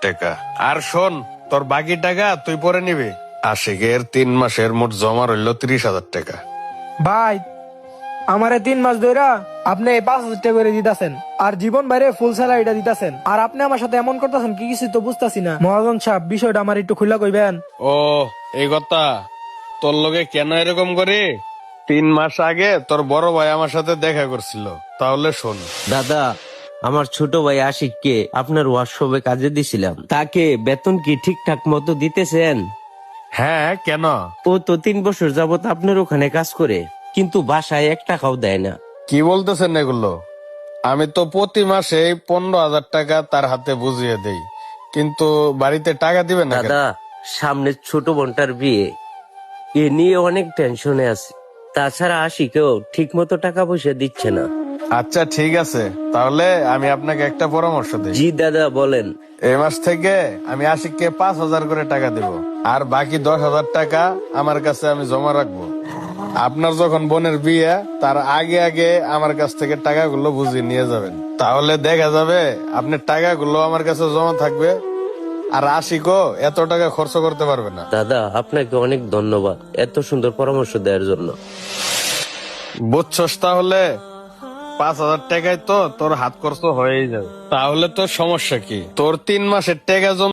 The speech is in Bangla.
টাকা। আর শোন, তোর বাকি টাকা তুই পরে নিবি। আশিকের 3 মাসের মোট জমা রইল 30,000 টাকা। ভাই আমারে 3 মাস ধইরা আপনি 5,000 টাকা করে দিতেছেন, আর জীবন বাইরে ফুল স্যালারিটা দিতেছেন, আর আপনি আমার সাথে এমন করতেছেন কি কিছু তো বুঝতাছি না। মহাজন সাহেব, বিষয়টা আমার একটু খুলা কইবেন। ও, এই কথা। তোর লগে কেন এরকম করি? 3 মাস আগে তোর বড় ভাই আমার সাথে দেখা করছিল। তাহলে শোন। দাদা, আমার ছোট ভাই আশিককে আপনার ওয়ার্কশপে কাজে দিছিলাম, তাকে বেতন কি ঠিকঠাক মতো দিতেছেন? হ্যাঁ, কেন? ও তো 3 বছর যাবত আপনার ওখানে কাজ করে, কিন্তু বাসায় 1 টাকাও দেয় না। কি বলতেছেন এগুলো? আমি তো প্রতি মাসে 15,000 টাকা তার হাতে বুঝিয়ে দেই, কিন্তু বাড়িতে টাকা দিবে না কেন? দাদা, সামনে ছোট বোনটার বিয়ে, এ নিয়ে অনেক টেনশনে আছে। তাছাড়া আশিকেও ঠিক মতো টাকা পয়সা দিচ্ছে না। আচ্ছা ঠিক আছে, তাহলে আমি আপনাকে একটা পরামর্শ দিই। জি দাদা, বলেন। এই মাস থেকে আমি আশিককে 5,000 করে টাকা দেব, আর বাকি 10,000 টাকা আমার কাছে আমি জমা রাখবো। আপনার যখন বোনের বিয়ে, তার আগে আগে আমার কাছ থেকে টাকাগুলো বুঝিয়ে নিয়ে যাবেন। তাহলে দেখা যাবে আপনার টাকাগুলো আমার কাছে জমা থাকবে, আর আশিকও এত টাকা খরচ করতে পারবে না। দাদা, আপনাকে অনেক ধন্যবাদ এত সুন্দর পরামর্শ দেওয়ার জন্য। বুঝছস? তাহলে 5,000 টাকায় তো তোর হাত খরচ হয়েই যাবে। তাহলে তোর সমস্যা কি? তোর 3 মাসের টাকা জমা